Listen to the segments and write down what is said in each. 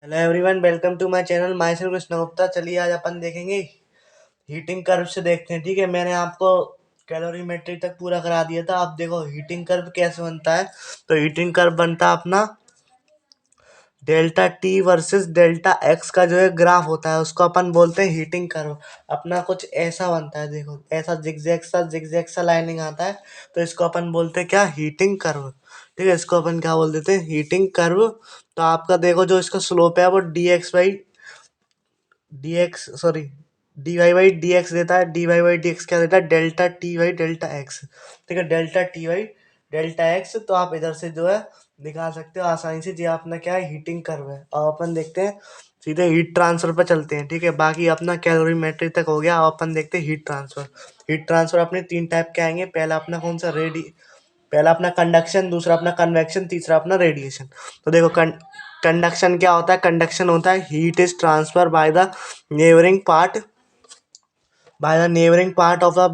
Hello everyone, welcome to my channel. Myself Krishna Gupta. चलिए आज अपन देखेंगे हीटिंग कर्व से देखते हैं। ठीक है, मैंने आपको कैलोरीमेट्री तक पूरा करा दिया था। आप देखो हीटिंग कर्व कैसे बनता है। तो हीटिंग कर्व बनता है अपना delta T versus delta x का जो है ग्राफ होता है, उसको अपन बोलते हैं हीटिंग कर्व। अपना कुछ ऐसा बनता है, देखो ऐसा जिगजैग सा लाइनिंग आता है, तो इसको अपन बोलते हैं क्या, हीटिंग कर्व। ठीक है, इसको अपन क्या बोल देते हैं, हीटिंग कर्व। तो आपका देखो जो इसका स्लोप है वो D Y by D X देता है। D Y by D X क्या देता है, delta T by delta X. ठीक है, delta T by delta X. तो आप इधर से जो है निकाल सकते हो आसानी से। जी अपना क्या है, हीटिंग कर्व है। और अपन देखते हैं सीधे हीट ट्रांसफर पर चलते हैं। ठीक है, बाकी अपना कैलोरीमेट्री तक हो गया। अब अपन देखते हैं हीट ट्रांसफर। हीट ट्रांसफर अपने तीन टाइप के आएंगे। पहला अपना कंडक्शन, दूसरा अपना कन्वेक्शन, तीसरा अपना रेडिएशन। तो देखो कंडक्शन क्या होता है। कंडक्शन होता है heat is transfer neighbouring part by the neighbouring part of a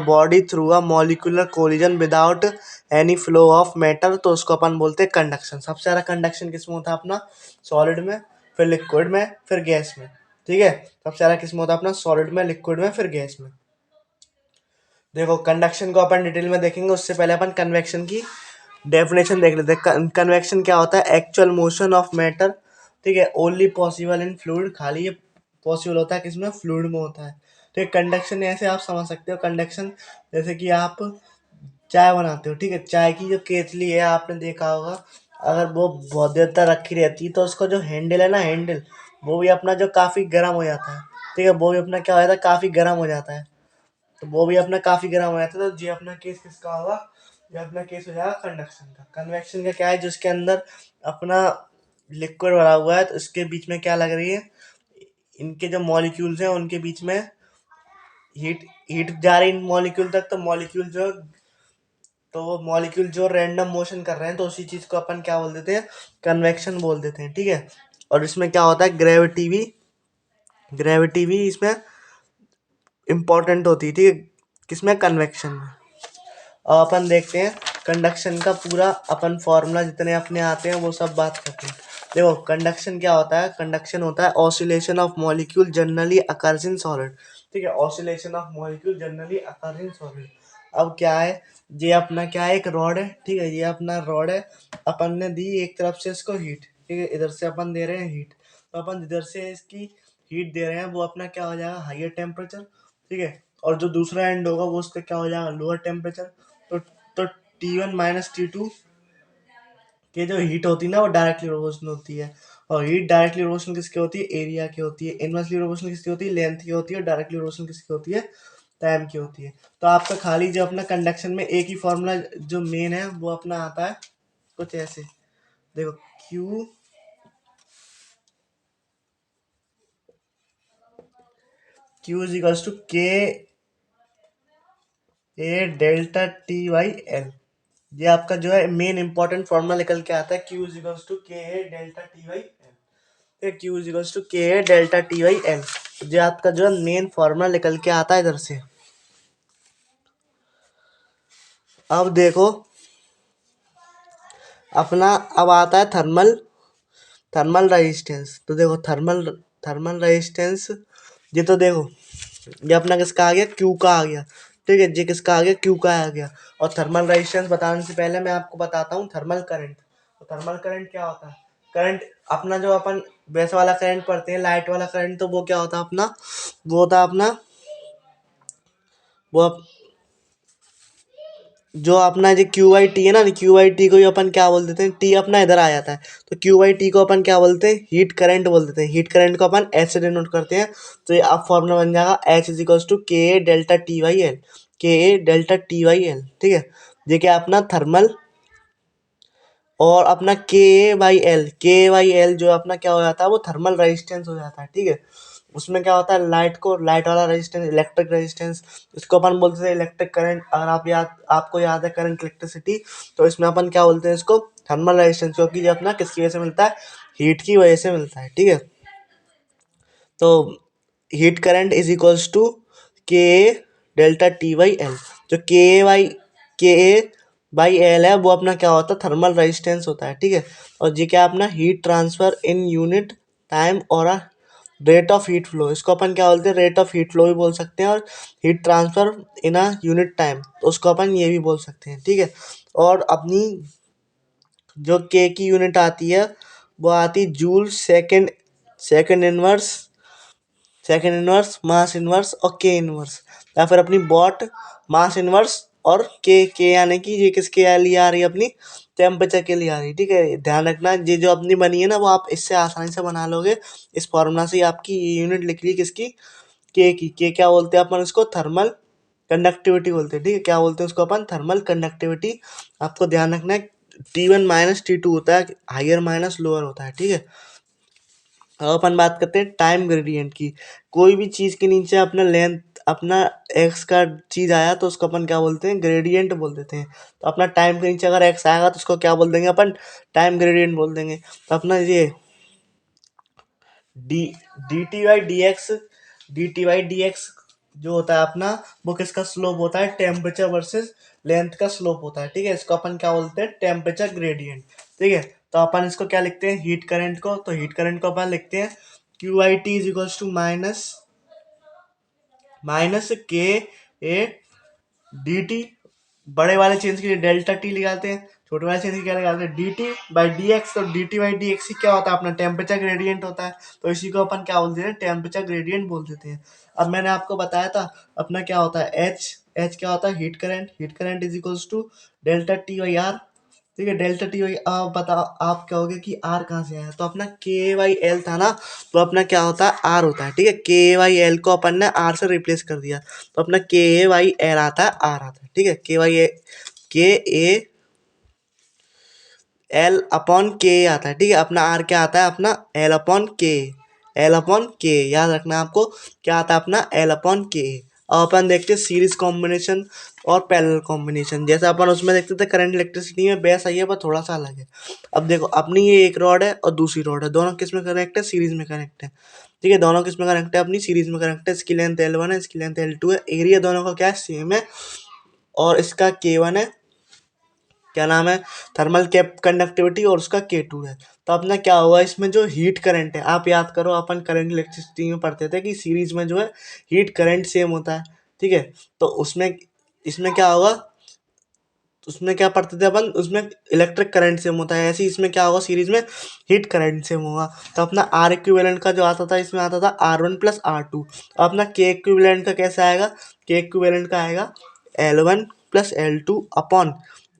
body through a molecular collision without any flow of matter. तो उसको अपन बोलते हैं कंडक्शन। सबसे ज़्यादा कंडक्शन किसमें होता है, अपना सॉलिड में, फिर लिक्विड में, फिर गैस में। ठीक है, सबसे ज़्यादा किसमें होता है, अपना सॉलिड में, लिक्विड में, फिर गैस में। देखो कंडक्शन को अपन डिटेल में देखेंगे, उससे पहले अपन कन्वेक्शन की डेफिनेशन देख लेते हैं। कन्वेक्शन क्या होता है, एक्चुअल मोशन ऑफ मैटर। ठीक है, ओनली पॉसिबल इन फ्लूइड। खाली ये पॉसिबल होता है किसमें, फ्लूइड में होता है। तो ये कंडक्शन ऐसे आप समझ सकते हो। कंडक्शन जैसे कि आप चाय बनाते हो। ठीक है, चाय की जो केतली है आपने देखा होगा, अगर वो बहुत देर तक रखी रहती है तो उसका जो हैंडल है ना, हैंडल वो भी अपना जो काफ़ी गर्म हो जाता है। ठीक है, वो भी अपना क्या हो जाता है, काफ़ी गर्म हो जाता है। तो वो भी अपना काफी गर्म हो जाता है। तो ये अपना केस किसका होगा, ये अपना केस हो जाएगा कंडक्शन का। कन्वेक्शन का क्या है, जिसके अंदर अपना लिक्विड भरा हुआ है, तो इसके बीच में क्या लग रही है, इनके जो मॉलिक्यूल्स हैं उनके बीच में हीट हीट जा रही है इन मॉलिक्यूल तक। तो वो मॉलिक्यूल जो रैंडम मोशन कर रहे हैं, तो उसी चीज को अपन क्या बोल देते हैं, कन्वेक्शन बोल देते हैं। ठीक है, और इसमें क्या होता है, ग्रेविटी भी इसमें इम्पोर्टेंट होती है। ठीक है, किसमें, कन्वेक्शन में। अब अपन देखते हैं कंडक्शन का पूरा अपन फॉर्मूला जितने अपने आते हैं वो सब बात करते हैं। देखो कंडक्शन क्या होता है, कंडक्शन होता है oscillation of molecule generally occurs in solid. ठीक है, oscillation of molecule generally occurs in solid. अब क्या है, ये अपना क्या है, एक रॉड है। ठीक है, ये अपना रॉड है। अपन ने दी एक तरफ से इसको हीट। ठीक है, इधर से अपन दे रहे हैं हीट। तो अपन इधर से इसकी हीट दे रहे हैं, वो अपना क्या हो जाएगा, हाइयर टेम्परेचर। ठीक है, और जो दूसरा एंड होगा वो उसका क्या हो जाएगा, लोअर टेम्परेचर। तो तो T1 माइनस T2 की जो हीट होती है ना, वो डायरेक्टली प्रोपोर्शनल होती है। और हीट डायरेक्टली प्रोपोर्शनल किसकी होती है, एरिया की होती है। इनवर्सली प्रोपोर्शनल किसकी होती है, लेंथ की होती है। और डायरेक्टली प्रोपोर्शनल किसकी होती है, टाइम की होती है। तो आपका खाली जो अपना कंडक्शन में एक ही फॉर्मूला जो मेन है वो अपना आता है कुछ ऐसे। देखो Q is equals to K A delta T by L. ये आपका जो है मेन इंपॉर्टेंट फॉर्मूला निकल के आता है, Q is equals to K A delta T by L. Q is equals to K A delta T by L. ये आपका जो है मेन फॉर्मूला निकल के आता है इधर से। अब देखो अपना अब आता है थर्मल थर्मल रेजिस्टेंस। तो देखो थर्मल थर्मल रेजिस्टेंस, ये तो देखो ये अपना किसका आ गया, क्यू का आ गया। ठीक है, ये किसका आ गया, क्यू का आ गया। और थर्मल रेजिस्टेंस बताने से पहले मैं आपको बताता हूँ थर्मल करंट। तो थर्मल करंट क्या होता है, करंट अपना जो अपन वैसे वाला करंट पढ़ते हैं, लाइट वाला करंट, तो वो क्या होता है अपना, वो होता है अपना वो जो अपना जो क्यू वाई टी है ना, क्यू वाई टी को ही अपन क्या बोल देते हैं, टी अपना इधर आ जाता है। तो क्यू वाई टी को अपन क्या बोलते हैं, हीट करंट बोल देते हैं। हीट करंट को अपन ऐसे डिनोट करते हैं। तो ये अब फॉर्मूला बन जाएगा H is equals to K A delta T by L. के A delta T by L. ठीक है, ये क्या अपना थर्मल, और अपना के वाई एल जो अपना क्या हो जाता है, वो थर्मल रेजिस्टेंस हो जाता है। ठीक है, उसमें क्या होता है, लाइट वाला रेजिस्टेंस, इलेक्ट्रिक रेजिस्टेंस, इसको अपन बोलते हैं इलेक्ट्रिक करंट। अगर आपको याद है करंट इलेक्ट्रिसिटी, तो इसमें अपन क्या बोलते हैं इसको, थर्मल रेजिस्टेंस। क्योंकि ये अपना किसकी वजह से मिलता है, हीट की वजह से मिलता है। ठीक है, तो heat current is equals to K delta T by L. जो के ए बाई एल है वो अपना क्या होता है, थर्मल रेजिस्टेंस होता है, ठीक है। और ये क्या अपना heat transfer in unit time और रेट ऑफ हीट फ्लो, इसको अपन क्या बोलते हैं, रेट ऑफ हीट फ्लो भी बोल सकते हैं, और heat transfer in a unit time तो उसको अपन ये भी बोल सकते हैं, ठीक है। और अपनी जो के की यूनिट आती है वो आती joule second, second inverse, second inverse, mass inverse और के इनवर्स, या फिर अपनी वॉट, मास इनवर्स और के यानी कि ये किसके लिए आ रही है, अपनी टेम्परेचर के लिए आ रही है, ठीक है। ध्यान रखना ये जो अपनी बनी है ना वो आप इससे आसानी से बना लोगे, इस फॉर्मूला से ही आपकी ये यूनिट लिख ली किसकी, के की। के क्या बोलते हैं अपन उसको, थर्मल कंडक्टिविटी बोलते हैं, ठीक है। क्या बोलते हैं उसको अपन, थर्मल कंडक्टिविटी। आपको ध्यान रखना है T1 माइनस T2 होता है, हाइयर माइनस लोअर होता है, ठीक है। अब अपन बात करते हैं टाइम ग्रेडियंट की। कोई भी चीज़ के नीचे अपना लेंथ, अपना एक्स का चीज़ आया तो उसको अपन क्या बोलते हैं, ग्रेडियंट बोल देते हैं। तो अपना टाइम के नीचे अगर एक्स आएगा तो उसको क्या बोल देंगे अपन, टाइम ग्रेडियंट बोल देंगे। तो अपना ये D D T by D x, D T by D x जो होता है अपना, वो किसका स्लोप होता है, टेम्परेचर वर्सेस लेंथ का स्लोप होता है, ठीक है। इसको अपन क्या बोलते हैं, टेम्परेचर ग्रेडियंट, ठीक है। तो अपन इसको क्या लिखते हैं, हीट करंट को, तो हीट करंट को अपन लिखते हैं Q I T is equals to minus minus K A D T, बड़े वाले चेंज के लिए डेल्टा टी निकालते हैं, छोटे वाले चेंज के क्या निकालते हैं, D T by D X. तो D T by D X ही क्या होता है, अपना टेम्परेचर ग्रेडियंट होता है, तो इसी को अपन क्या बोलते हैं, टेम्परेचर ग्रेडियंट बोल देते हैं। अब मैंने आपको बताया था अपना क्या होता है, एच, एच क्या होता है, heat current, heat current is equals to delta T by R, ठीक है। डेल्टा टी वाई, आप बताओ, आप कहोगे कि आर कहाँ से आया, तो अपना के वाई एल था ना, तो अपना क्या होता है, आर होता है, ठीक है। के वाई एल को अपन ने आर से रिप्लेस कर दिया, तो अपना के वाई एल आता है, आर आता है, ठीक है। के वाई ए, के ए एल अपॉन के आता है, ठीक है। अपना आर क्या आता है, अपना एल अपॉन के, एल अपॉन के, याद रखना आपको क्या आता है, अपना एल अपॉन के। अब अपन देखते हैं सीरीज कॉम्बिनेशन और पैरेलल कॉम्बिनेशन। जैसे अपन उसमें देखते थे करंट इलेक्ट्रिसिटी में बेस आई है, पर थोड़ा सा अलग है। अब देखो अपनी ये एक रॉड है और दूसरी रॉड है, दोनों किस में कनेक्ट है, सीरीज में कनेक्ट है, ठीक है। दोनों किस में कनेक्ट है, अपनी सीरीज में कनेक्ट है। इसकी लेंथ L1 है, इसकी लेंथ L2 है, एरिया दोनों का क्या है, सेम है, और इसका K1 है, क्या नाम है, थर्मल कैप कंडक्टिविटी, और उसका K2 है। तो अपना क्या हुआ, इसमें जो हीट करंट है, आप याद करो अपन करंट इलेक्ट्रिसिटी में पढ़ते थे कि सीरीज में जो है हीट करंट सेम होता है, ठीक है। तो उसमें इसमें क्या होगा, उसमें क्या पढ़ते थे अपन, उसमें इलेक्ट्रिक करंट सेम होता है, ऐसे ही इसमें क्या होगा, सीरीज में हीट करंट सेम होगा। तो अपना आर इक्विवेलेंट का जो आता था, इसमें आता था R1 प्लस R2। अपना के इक्विवेलेंट का कैसे आएगा, के इक्विवेलेंट का आएगा L1 plus L2 upon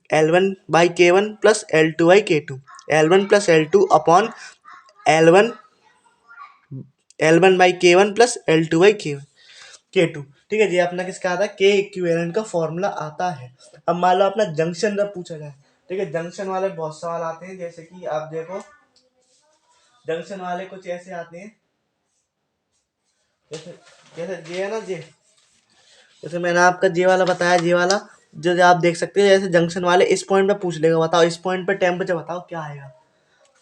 L1 by K1 plus L2 by K2, L1 plus L2 upon L1, L1 by K1 plus L2 by K2, ठीक है। ये अपना किसका आता है, के इक्विवेलेंट का फॉर्मूला आता है। अब मान लो अपना जंक्शन जब पूछा जाए, ठीक है, जंक्शन वाले बहुत सवाल आते हैं, जैसे कि आप देखो जंक्शन वाले कुछ ऐसे आते हैं, जैसे जैसे ये है ना, ये जैसे मैंने आपका जे वाला बताया, जे वाला जो जो आप देख सकते हैं, जैसे जंक्शन वाले इस पॉइंट पे पूछ लेगा, बताओ इस पॉइंट पे टेम्परेचर बताओ क्या आएगा,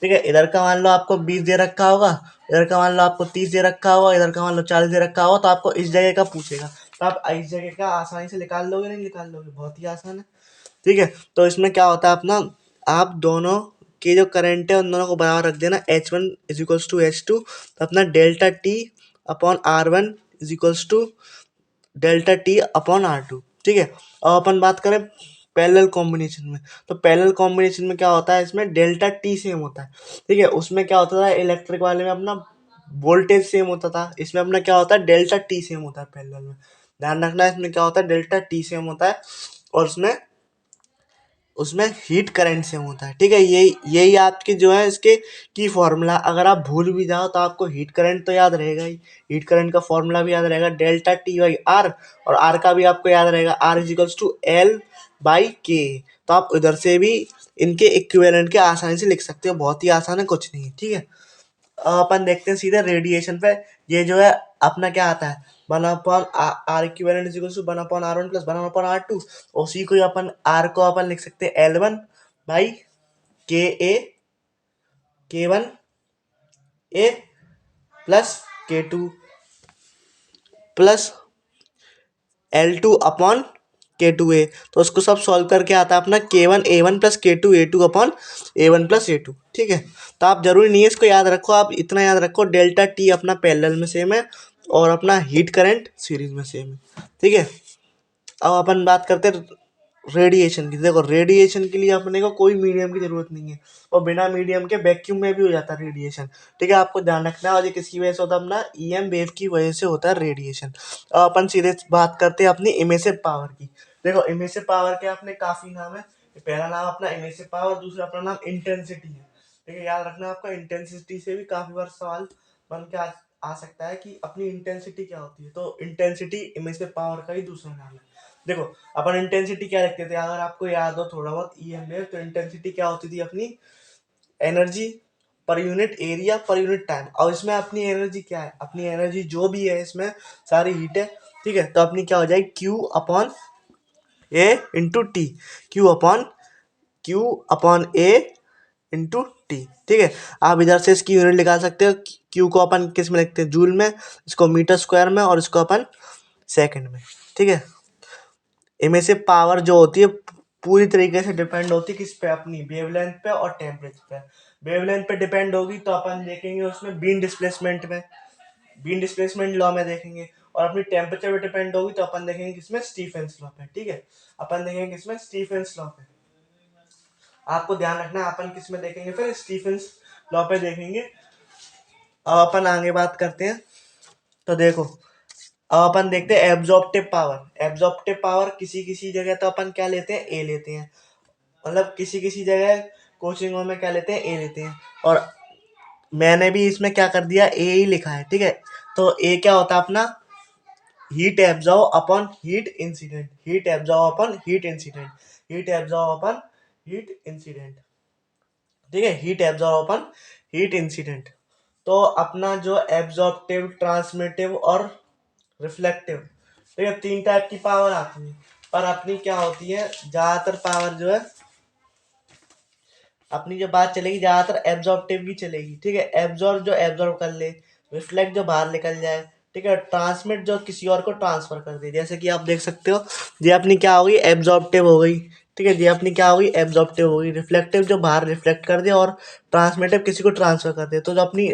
ठीक है। इधर का मान लो आपको 20 दे रखा होगा, इधर का मान लो आपको 30 दे रखा होगा, इधर का मान लो 40 दे रखा होगा, तो आपको इस जगह का पूछेगा, तो आप इस जगह का आसानी से निकाल लोगे, नहीं निकाल लोगे, बहुत ही आसान है, ठीक है। तो इसमें क्या होता है अपना, आप दोनों के जो करंट है उन दोनों को बराबर रख देना, H1 is equals to H2, तो अपना delta T upon R1 is equals to delta T upon R2, ठीक है। अब अपन बात करें पैरेलल कॉम्बिनेशन में, तो पैरेलल कॉम्बिनेशन में क्या होता है, इसमें डेल्टा टी सेम होता है, ठीक है। उसमें क्या होता था, इलेक्ट्रिक वाले में अपना वोल्टेज सेम होता था, इसमें अपना क्या होता है, डेल्टा टी सेम होता है पैरेलल में। ध्यान रखना है, इसमें क्या होता है, डेल्टा टी सेम होता है, और उसमें उसमें हीट करंट सेम होता है, ठीक है। यही यही आपके जो है इसके की फॉर्मूला, अगर आप भूल भी जाओ तो आपको हीट करंट तो याद रहेगा ही, हीट करंट का फॉर्मूला भी याद रहेगा, डेल्टा टी बाई आर, और आर का भी आपको याद रहेगा, R equals to L by K. तो आप उधर से भी इनके इक्विवेलेंट के आसानी से लिख सकते हो, बहुत ही आसान है, कुछ नहीं है, ठीक है। अब अपन देखते हैं सीधे रेडिएशन पे। ये जो है अपना क्या आता है, one upon R equivalent is equal to one upon R1 plus one upon R2। उसी को ही अपन आर को अपन लिख सकते हैं L1 by K1 A plus K2 plus L2 upon K2A, तो उसको सब सॉल्व करके आता है अपना K1A1 plus K2A2 upon A1 plus A2। ठीक है, तो आप जरूरी नहीं है इसको याद रखो, आप इतना याद रखो डेल्टा टी अपना पैरेलल में सेम है और अपना हीट करंट सीरीज में सेम है। ठीक है, अब अपन बात करते हैं रेडिएशन की। देखो रेडिएशन के लिए अपने को कोई मीडियम की जरूरत नहीं है, और बिना मीडियम के वैक्यूम में भी हो जाता है रेडिएशन। ठीक है, आपको ध्यान रखना है। और ये किसकी वजह से होता है? अपना ईएम वेव की वजह से होता है रेडिएशन। अब अपन सीधे बात करते हैं अपनी इमेसिव पावर की। देखो इमेसिव पावर के अपने काफी नाम है। पहला नाम अपना इमेसिव पावर, दूसरा अपना नाम इंटेंसिटी है। ठीक है, याद रखना आपका इंटेंसिटी से भी काफी बार सवाल बन के आ सकता है कि अपनी इंटेंसिटी क्या होती है। तो इंटेंसिटी इमेसिव पावर का ही दूसरा नाम है। देखो अपन इंटेंसिटी क्या रखते थे, अगर आपको याद हो थोड़ा बहुत ईएम वेव, तो इंटेंसिटी क्या होती थी अपनी? Energy per unit area per unit time. और इसमें अपनी एनर्जी क्या है? अपनी एनर्जी जो भी है इसमें सारी हीट है। ठीक है, तो अपनी क्या हो जाएगी? क्यू अपॉन ए इंटू टी। क्यू अपॉन ए इंटू टी। ठीक है, आप इधर से इसकी यूनिट निकाल सकते हो। क्यू को अपन किस में लिखते हैं? जूल में, इसको मीटर स्क्वायर में, और इसको अपन सेकंड में। ठीक है, इनमें से पावर जो होती है पूरी तरीके से डिपेंड होती है किस पे? अपनी वेवलेंथ पे और टेम्परेचर पे। वेवलेंथ पे डिपेंड होगी तो अपन देखेंगे उसमें बीम डिस्प्लेसमेंट में, बीम डिस्प्लेसमेंट लॉ में देखेंगे। और अपनी टेम्परेचर पे डिपेंड होगी तो अपन देखेंगे किसमें? स्टीफेंस लॉ पे। ठीक है, अपन देखेंगे किसमें? स्टीफेंस लॉ पे। आपको ध्यान रखना है अपन किसमें देखेंगे? फिर स्टीफेंस लॉ पे देखेंगे। अब अपन आगे बात करते हैं। तो देखो अब अपन देखते हैं एब्जॉर्प्टिव पावर। एब्जॉर्प्टिव पावर किसी किसी जगह तो अपन क्या लेते हैं? ए लेते हैं। मतलब किसी किसी जगह कोचिंगों में क्या लेते हैं? ए लेते हैं। और मैंने भी इसमें क्या कर दिया? ए ही लिखा है। ठीक है, तो ए क्या होता है अपना? Heat absorb upon heat incident. Heat absorb upon heat incident. Heat absorb upon heat incident. ठीक है, heat absorb upon heat incident. तो अपना जो एब्जॉर्प्टिव, ट्रांसमिटिव और रिफ्लेक्टिव, ठीक है, तीन टाइप की पावर आती है। पर अपनी क्या होती है? ज्यादातर पावर जो है अपनी जो बात चलेगी ज्यादातर एब्जॉर्प्टिव की चलेगी। ठीक है, एब्जॉर्ब जो एब्जॉर्ब कर ले, रिफ्लेक्ट जो बाहर निकल जाए। ठीक है, ट्रांसमिट जो किसी और को ट्रांसफर कर दे। जैसे कि आप देख सकते हो ये अपनी क्या हो गई? एब्जॉर्प्टिव हो गई। ठीक है, ये अपनी क्या हो गई? एब्जॉर्प्टिव हो गई। रिफ्लेक्टिव जो बाहर रिफ्लेक्ट कर दे, और ट्रांसमिटिव किसी को ट्रांसफर कर दे। तो जो अपनी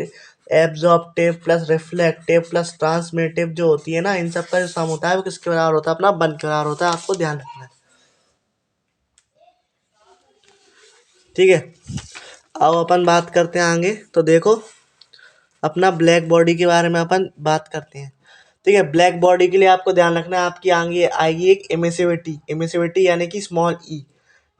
एब्जॉर्प्टिव प्लस रिफ्लेक्टिव प्लस ट्रांसमिटिव जो होती है ना, इन सब का जो सम होता है वो किसके बराबर होता है? अपना 1 के बराबर होता है। आपको ध्यान रखना है। ठीक है, अब अपन बात करते हैं आगे। तो देखो अपना ब्लैक बॉडी के बारे में अपन बात करते हैं। ठीक है, ब्लैक बॉडी के लिए आपको ध्यान रखना है आपकी आगे आएगी एक एमिसिविटी। एमिसिविटी यानी कि स्मॉल ई।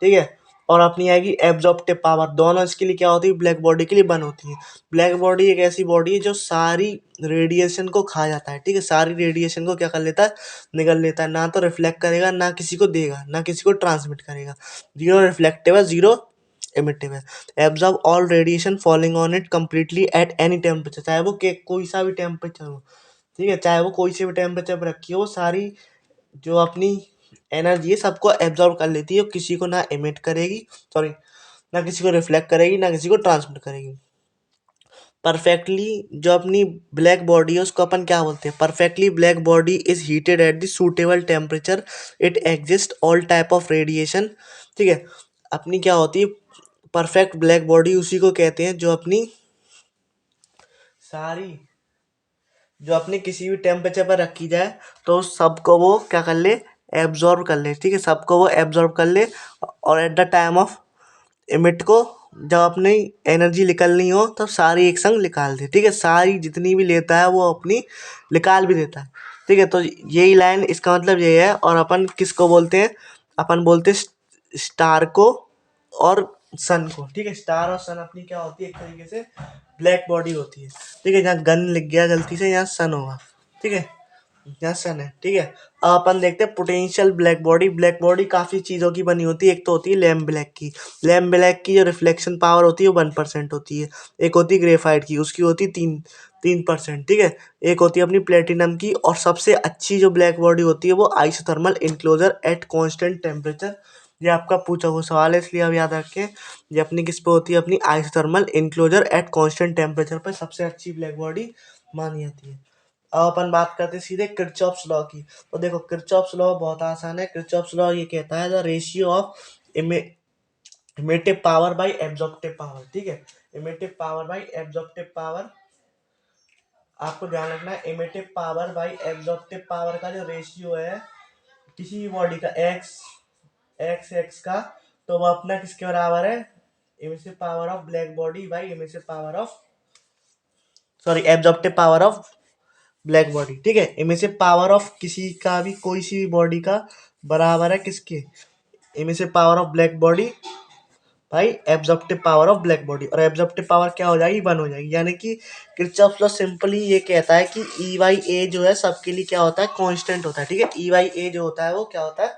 ठीक है, और अपनी आएगी एब्जॉर्प्टिव पावर। दोनों इसके लिए क्या होती है? ब्लैक बॉडी के लिए बन होती है। ब्लैक बॉडी एक ऐसी बॉडी है जो सारी रेडिएशन को खा जाता है। ठीक है, सारी रेडिएशन को क्या कर लेता है? निगल लेता है। ना तो रिफ्लेक्ट करेगा, ना किसी को देगा, ना किसी को ट्रांसमिट करेगा। जीरो रिफ्लेक्टिव है, जीरो एमिटिव है। Absorb all radiation falling on it completely at any temperature. चाहे वो कोई सा भी टेम्परेचर हो। ठीक है, चाहे वो कोई से भी टेम्परेचर पर रखी हो, वो सारी जो अपनी एनर्जी है सबको एब्जॉर्ब कर लेती है। किसी को ना एमिट करेगी, सॉरी, ना किसी को रिफ्लेक्ट करेगी, ना किसी को ट्रांसमिट करेगी। परफेक्टली जो अपनी ब्लैक बॉडी है उसको अपन क्या बोलते हैं? Perfectly black body is heated at the suitable temperature. It exist all type of radiation. ठीक है, अपनी क्या होती है? परफेक्ट ब्लैक बॉडी उसी को कहते हैं जो अपनी सारी जो अपने किसी भी टेम्परेचर पर रखी जाए तो सबको वो क्या कर ले? एब्जॉर्ब कर ले। ठीक है, सबको वो एब्जॉर्ब कर ले, और at the time of emit को जब अपनी एनर्जी निकलनी हो तब सारी एक संग निकाल दे। ठीक है, सारी जितनी भी लेता है वो अपनी निकाल भी देता है। ठीक है, तो यही लाइन इसका मतलब ये है। और अपन किसको बोलते हैं? अपन बोलते हैं स्टार को और सन को। ठीक है, स्टार और सन अपनी क्या होती है? एक तरीके से ब्लैक बॉडी होती है। ठीक है, यहाँ गन लिख गया गलती से, यहाँ सन होगा। ठीक है, यहाँ सन है। ठीक है, अब अपन देखते हैं potential black body. Black body काफ़ी चीज़ों की बनी होती है। एक तो होती है लैम्प ब्लैक की। लैम्प ब्लैक की जो रिफ्लेक्शन पावर होती है वो 1% होती है। एक होती है ग्रेफाइट की, उसकी होती है 3%। ठीक है, एक होती है अपनी प्लेटिनम की। और सबसे अच्छी जो ब्लैक बॉडी होती है वो isothermal enclosure at constant temperature. ये आपका पूछा हुआ सवाल है, इसलिए आप याद रखें। ये अपनी किस पे होती है? अपनी isothermal enclosure at constant temperature पर सबसे अच्छी ब्लैक बॉडी मानी जाती है। अब अपन बात करते हैं सीधे किरचॉफ्स लॉ की। तो देखो किरचॉफ्स लॉ बहुत आसान है। किरचॉफ्स लॉ ये कहता है the ratio of emissive power by absorptive power. ठीक है, emissive power by absorptive power, आपको ध्यान रखना है emissive power by absorptive power का जो रेशियो है किसी भी बॉडी का एक्स एक्स एक्स का, तो वो अपना किसके बराबर है, emissive power of black body by emissive power of, sorry, absorptive power of black body. ठीक है, इमिसिव पावर ऑफ किसी का भी कोई सी भी बॉडी का बराबर है किसके, emissive power of black body by absorptive power of black body. और एब्जॉर्प्टिव पावर क्या हो जाएगी, 1 हो जाएगी। यानी कि किरचॉफ लॉ सिंपली ये कहता है कि ई बाई ए जो है सबके लिए क्या होता है, कांस्टेंट होता है। ठीक है, ई बाई ए जो होता है वो क्या होता है,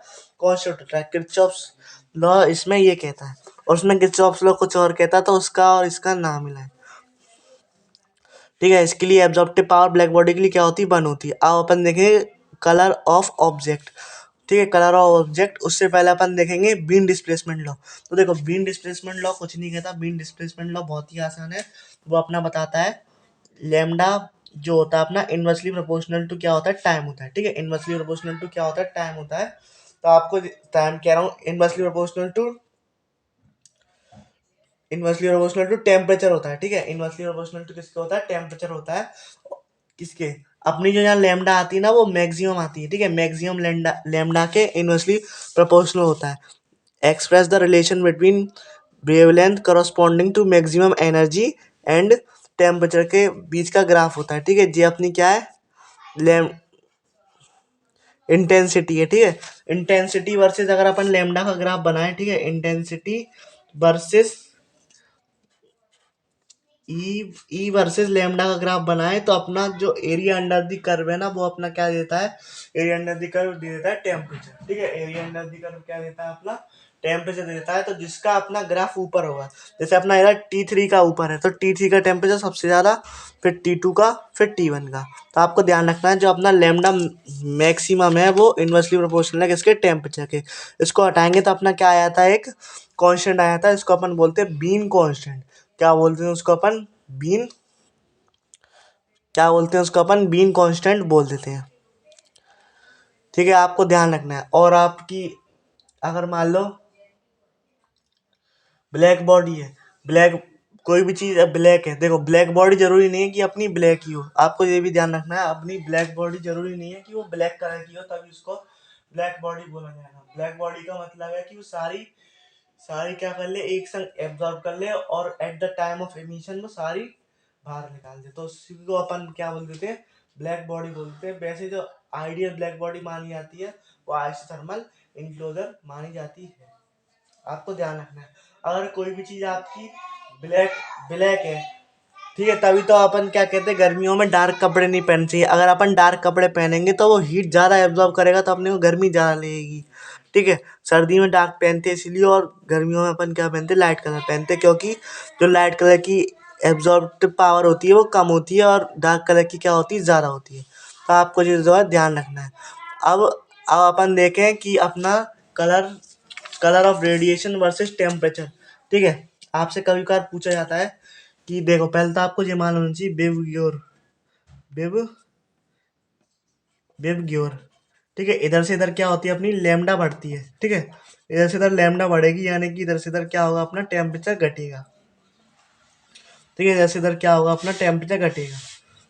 कांस्टेंट होता है। किरचॉफ लॉ इसमें ये कहता है, और उसमें किरचॉफ लॉ कुछ और कहता है, तो उसका और इसका ना मिला है। ठीक है, इसके लिए एब्जॉर्प्टिव पावर ब्लैक बॉडी के लिए क्या होती है, 1 होती है। अब अपन देखेंगे कलर ऑफ ऑब्जेक्ट। ठीक है, कलर ऑफ ऑब्जेक्ट, उससे पहले अपन देखेंगे बीन डिस्प्लेसमेंट लॉ। तो देखो बीन डिस्प्लेसमेंट लॉ कुछ नहीं कहता, बीन डिस्प्लेसमेंट लॉ बहुत ही आसान है। वो अपना बताता है लेमडा जो होता है अपना इनवर्सली प्रोपोर्शनल टू क्या होता है, टाइम होता है। ठीक है, इनवर्सली प्रोपोर्शनल टू क्या होता है, टाइम होता है। तो आपको टाइम कह रहा हूँ, इनवर्सली प्रोपोर्शनल टू टेम्परेचर होता है। ठीक है, इनवर्सली प्रोपोर्शनल टू किसके होता है, टेम्परेचर होता है। किसके, अपनी जो यहाँ लेमडा आती है ना वो मैक्सिमम आती है। ठीक है, मैक्सिमम लेमडा लेमडा के इनवर्सली प्रोपोर्शनल होता है। Express the relation between wavelength corresponding to maximum energy and temperature के बीच का ग्राफ होता है। ठीक है, ये अपनी क्या है, लेम इंटेंसिटी है। ठीक है, इंटेंसिटी वर्सेस अगर अपन लेमडा का ग्राफ बनाए, ठीक है, इंटेंसिटी वर्सेस ई वर्सेस लेमडा का ग्राफ बनाए, तो अपना जो एरिया अंडर द कर्व है ना वो अपना क्या देता है, एरिया अंडर द कर्व दे देता है टेम्परेचर। ठीक है, एरिया अंडर द कर्व क्या देता है, अपना टेम्परेचर दे देता है। तो जिसका अपना ग्राफ ऊपर होगा, जैसे अपना इधर T3 का ऊपर है तो T3 का टेम्परेचर सबसे ज़्यादा, फिर T2 का, फिर T1 का। तो आपको ध्यान रखना है जो अपना लेमडा मैक्सिमम है वो इन्वर्सली प्रोपोर्शनल है किसके, टेम्परेचर के। इसको हटाएंगे तो अपना क्या आया था, एक कांस्टेंट आया था, इसको अपन बोलते हैं बीन कांस्टेंट। क्या बोलते हैं उसको अपन, बीन, क्या बोलते हैं उसको अपन, बीन कांस्टेंट बोल देते हैं। ठीक है, आपको ध्यान रखना है। और आपकी अगर मान लो ब्लैक बॉडी है, ब्लैक, कोई भी चीज़ ब्लैक है, देखो ब्लैक बॉडी जरूरी नहीं है कि अपनी ब्लैक ही हो, आपको ये भी ध्यान रखना है, अपनी ब्लैक बॉडी जरूरी नहीं है कि वो ब्लैक कलर की हो तभी उसको ब्लैक बॉडी बोला जाएगा। ब्लैक बॉडी का मतलब है कि वो सारी सारी क्या कर ले, एक संग एब्जॉर्ब कर ले और at the time of emission वो सारी बाहर निकाल दे, तो उसी को अपन क्या बोल देते हैं, ब्लैक बॉडी बोलते हैं। वैसे जो आइडियल ब्लैक बॉडी मानी जाती है वो आइसोथर्मल इंक्लोजर मानी जाती है। आपको ध्यान रखना है, अगर कोई भी चीज आपकी ब्लैक ब्लैक है, ठीक है, तभी तो अपन क्या कहते हैं गर्मियों में डार्क कपड़े नहीं पहनने चाहिए। अगर अपन डार्क कपड़े पहनेंगे तो वो हीट ज़्यादा एब्जॉर्ब करेगा तो अपने को गर्मी ज़्यादा लगेगी। ठीक है, सर्दी में डार्क पहनते हैं इसलिए, और गर्मियों में अपन क्या पहनते हैं, लाइट कलर पहनते हैं, क्योंकि जो लाइट कलर की एब्जॉर्बिव पावर होती है वो कम होती है और डार्क कलर की क्या होती है, ज़्यादा होती है। तो आपको ये जो है ध्यान रखना है। अब अब अपन देखें कि अपना colour colour of radiation versus temperature. ठीक है, आपसे कभी कभार पूछा जाता है कि देखो पहले तो आपको ये मालूम होना चाहिए बेब बेब ग्योर। ठीक है, इधर से इधर क्या होती है, अपनी लेमडा बढ़ती है। ठीक है, इधर से इधर लेमडा बढ़ेगी, यानी कि इधर से इधर क्या होगा, अपना टेम्परेचर घटेगा। ठीक है, इधर से इधर क्या होगा, अपना टेम्परेचर घटेगा।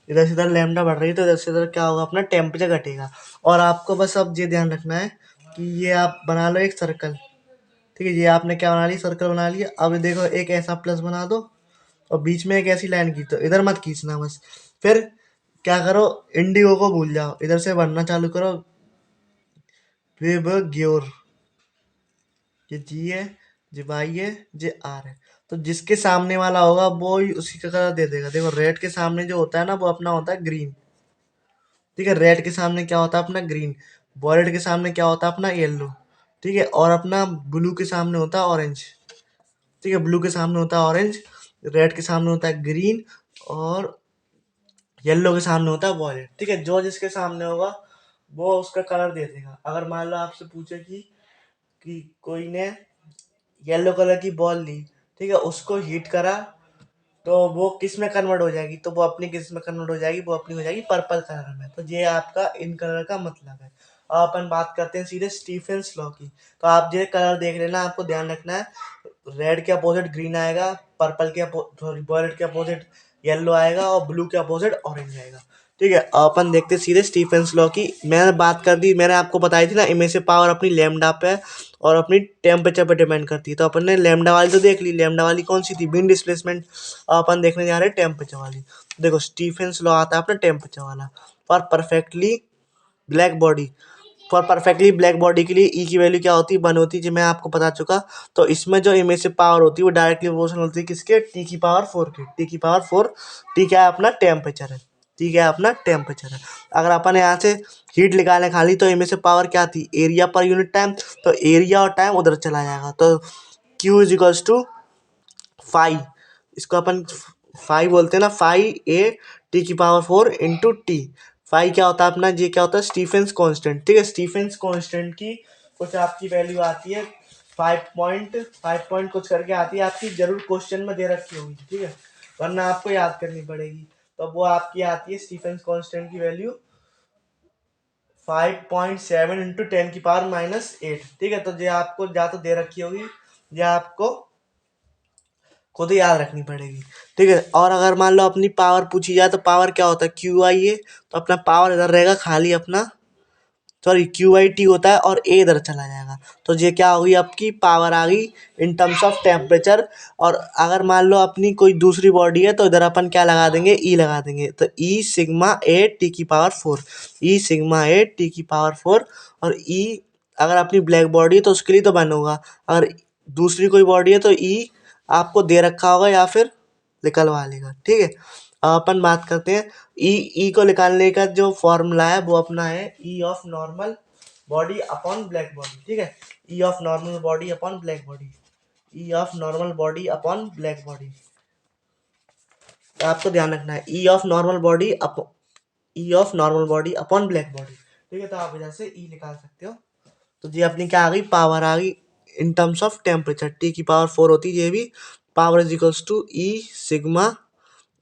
इधर से इधर लेमडा बढ़ रही है तो इधर से इधर क्या होगा, अपना टेम्परेचर घटेगा। और आपको बस अब ये ध्यान रखना है कि ये आप बना लो एक सर्कल। ठीक है, ये आपने क्या बना लिया, सर्कल बना लिया। अब देखो एक ऐसा प्लस बना दो और बीच में एक ऐसी लाइन खींचो, इधर मत खींचना बस। फिर क्या करो, इंडिगो को भूल जाओ, इधर से बनना चालू करो वेब ग्योर। ये जी है, ये वाई है, ये आर है। तो जिसके सामने वाला होगा वो ही उसी का कलर दे देगा। देखो रेड के सामने जो होता है ना वो अपना होता है ग्रीन। ठीक है, रेड के सामने क्या होता है, अपना ग्रीन। वॉलेट के सामने क्या होता है, अपना येलो। ठीक है, और अपना ब्लू के सामने होता है ऑरेंज। ठीक है, ब्लू के सामने होता है ऑरेंज, रेड के सामने होता है ग्रीन, और येलो के सामने होता है वॉयलेट। ठीक है, जो जिसके सामने होगा वो उसका कलर दे देगा। अगर मान लो आपसे पूछे कि कोई ने येलो कलर की बॉल ली, ठीक है, उसको हीट करा, तो वो किस में कन्वर्ट हो जाएगी, तो वो अपनी किस में कन्वर्ट हो जाएगी, वो अपनी हो जाएगी पर्पल कलर में। तो ये आपका इन कलर का मतलब है। अब अपन बात करते हैं सीधे स्टीफेंस लॉ की। तो आप ये कलर देख लेना, आपको ध्यान रखना है, रेड के अपोजिट ग्रीन आएगा, पर्पल के सॉरी वॉयलेट के अपोजिट येलो आएगा, और ब्लू के अपोजिट ऑरेंज आएगा। ठीक है, अब अपन देखते हैं सीधे स्टीफेंस लॉ की। मैंने बात कर दी, मैंने आपको बताई थी ना, इनमें से पावर अपनी लैम्डा पे और अपनी टेम्परेचर पे डिपेंड करती है। तो अपन ने लैम्डा वाली तो देख ली, लैम्डा वाली कौन सी थी, बीम डिस्प्लेसमेंट। अपन देखने जा रहे हैं टेम्परेचर वाली। देखो स्टीफेंस लॉ आता है अपना टेम्परेचर वाला। For perfectly black body, for perfectly black body के लिए ई की वैल्यू क्या होती है, 1 होती है, जो मैं आपको बता चुका। तो इसमें जो इमेज से पावर होती है वो डायरेक्टली प्रोपोर्शनल होती है किसके, टी की पावर 4 की। टी की पावर 4, टी क्या है अपना टेम्परेचर है, टी क्या है अपना टेम्परेचर है। अगर अपन यहाँ से हीट निकालें खाली, तो इमेज से पावर क्या थी, एरिया पर यूनिट टाइम। तो एरिया और टाइम उधर चला जाएगा, तो क्यू इज इक्वल्स टू 5, इसको अपन 5 बोलते हैं ना, 5 a टी की पावर 4 इंटू टी। 5 क्या होता है अपना, ये क्या होता है, स्टीफेंस कांस्टेंट। ठीक है, स्टीफेंस कांस्टेंट की कुछ आपकी वैल्यू आती है 5 पॉइंट कुछ करके आती है आपकी, जरूर क्वेश्चन में दे रखी होगी। ठीक है, वरना आपको याद करनी पड़ेगी। तो वो आपकी आती है स्टीफेंस कांस्टेंट की वैल्यू 5.7 इंटू 10⁻⁻8। ठीक है, तो ये आपको या तो दे रखी होगी या आपको खुद ही याद रखनी पड़ेगी। ठीक है, और अगर मान लो अपनी पावर पूछी जाए, तो पावर क्या होता है, क्यू आई है। तो अपना पावर इधर रहेगा खाली अपना, सॉरी क्यू आई टी होता है, और ए इधर चला जाएगा। तो ये क्या होगी, आपकी पावर आ गई इन टर्म्स ऑफ टेम्परेचर। और अगर मान लो अपनी कोई दूसरी बॉडी है, तो इधर अपन क्या लगा देंगे, ई लगा देंगे। तो ई सिग्मा ए टी की power 4, E sigma A T की पावर 4। और ई अगर अपनी ब्लैक बॉडी है तो उसके लिए तो 1 होगा, अगर दूसरी कोई बॉडी है तो ई आपको दे रखा होगा या फिर निकलवा लेगा। ठीक है, अब अपन बात करते हैं ई। ई को निकालने का जो फॉर्मूला है वो अपना है ई of normal body upon black body. ठीक है, ई of normal body upon black body, E of normal body upon black body. तो आपको ध्यान रखना है ई of normal body E of normal body upon black body. ठीक है, तो आप इधर से ई निकाल सकते हो। तो ये अपनी क्या आ गई, पावर आ गई in terms of temperature, T की पावर 4 होती है ये भी। Power is equals to E sigma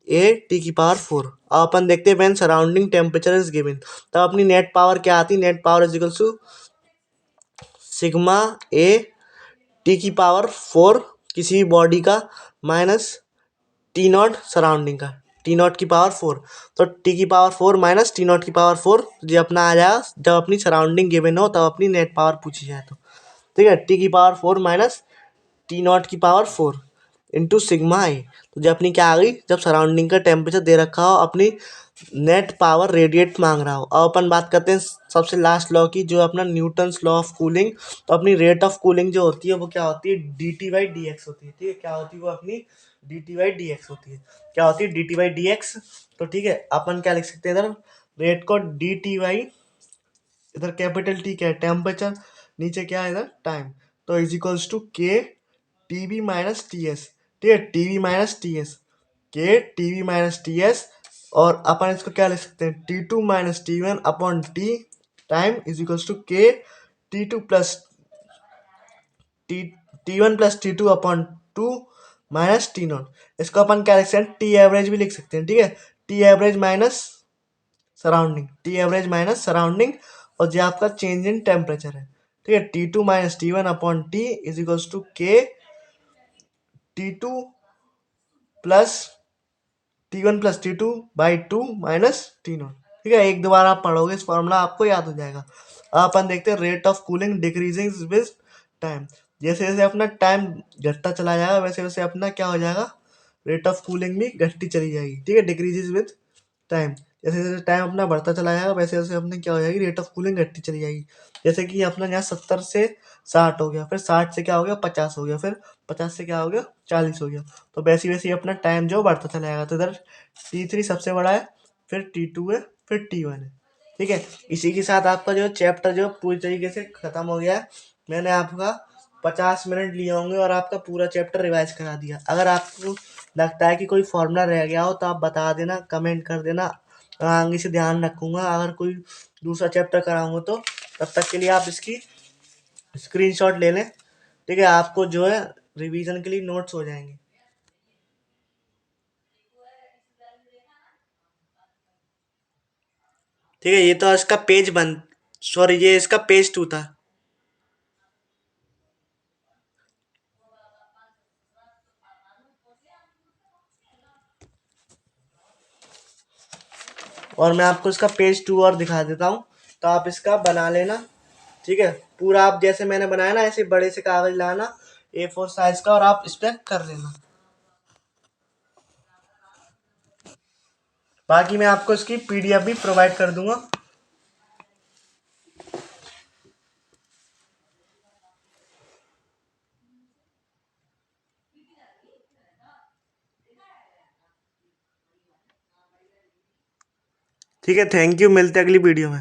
A T की पावर 4। अब अपन देखते हैं when surrounding temperature is given. तब अपनी नेट पावर क्या आती है, net power is equals to sigma A T की पावर 4 किसी भी बॉडी का माइनस टी नॉट सराउंडिंग का, टी नॉट की पावर 4। तो टी की पावर 4 माइनस टी नॉट की पावर 4, ये अपना आ जाएगा जब अपनी सराउंडिंग गिवन हो, तब अपनी नेट पावर पूछी जाए तो। ठीक है, टी की पावर 4 माइनस टी नॉट की पावर 4 इंटू सिग्मा ए। तो जब अपनी क्या आ गई, जब सराउंडिंग का टेम्परेचर दे रखा हो, अपनी नेट पावर रेडिएट मांग रहा हो। अब अपन बात करते हैं सबसे लास्ट लॉ की, जो अपना न्यूटन्स लॉ ऑफ कूलिंग। तो अपनी रेट ऑफ कूलिंग जो होती है वो क्या होती है, D T by D x होती है। ठीक है, क्या होती है वो अपनी D T by D x होती है। क्या होती है, D T by D X. तो ठीक है, अपन क्या लिख सकते हैं इधर, रेट को डी टी बाई, इधर कैपिटल टी क्या है, टेम्परेचर, नीचे क्या है इधर टाइम। तो is equals to K T B minus T S. ठीक है, T B minus T S, K T B minus T S. और अपन इसको क्या लिख सकते हैं, T two minus T one upon T time is equals to K T two plus T T one plus T two upon 2 minus T not. इसको अपन क्या लिख सकते हैं, टी एवरेज भी लिख सकते हैं। ठीक है, T average minus surrounding, T average minus surrounding, और जो आपका चेंज इन टेम्परेचर है। ठीक है, T two minus T one upon T is equals to K T two plus T one plus T two by 2 minus T nought. ठीक है, एक दो बार आप पढ़ोगे इस फॉर्मूला आपको याद हो जाएगा। अब अपन देखते हैं rate of cooling decreasing with time. जैसे जैसे अपना टाइम घटता चला जाएगा, वैसे वैसे अपना क्या हो जाएगा, रेट ऑफ कूलिंग भी घटती चली जाएगी। ठीक है, डिक्रीजेज विद टाइम, जैसे जैसे टाइम अपना बढ़ता चला जाएगा, वैसे वैसे अपने क्या हो जाएगी, रेट ऑफ कूलिंग घटती चली जाएगी। जैसे कि अपना यहाँ 70 से 60 हो गया, फिर 60 से क्या हो गया 50 हो गया, फिर 50 से क्या हो गया 40 हो गया। तो वैसी वैसी अपना टाइम जो बढ़ता चला जाएगा। तो इधर T3 सबसे बड़ा है, फिर T2 है, फिर T1 है। ठीक है, इसी के साथ आपका जो चैप्टर जो पूरी तरीके से खत्म हो गया है। मैंने आपका 50 मिनट लिए होंगे और आपका पूरा चैप्टर रिवाइज करा दिया। अगर आपको लगता है कि कोई फॉर्मूला रह गया हो तो आप बता देना, कमेंट कर देना, आगे से ध्यान रखूंगा। अगर कोई दूसरा चैप्टर कराऊंगा तो तब तक के लिए आप इसकी स्क्रीनशॉट ले लें। ठीक है, आपको जो है रिवीजन के लिए नोट्स हो जाएंगे। ठीक है, ये तो इसका पेज वन, सॉरी ये इसका पेज टू था। और मैं आपको इसका पेज टू और दिखा देता हूँ, तो आप इसका बना लेना। ठीक है, पूरा आप जैसे मैंने बनाया ना ऐसे बड़े से कागज लाना, A4 साइज का, और आप इस पे कर लेना। बाकी मैं आपको इसकी PDF भी प्रोवाइड कर दूंगा। ठीक है, थैंक यू, मिलते हैं अगली वीडियो में।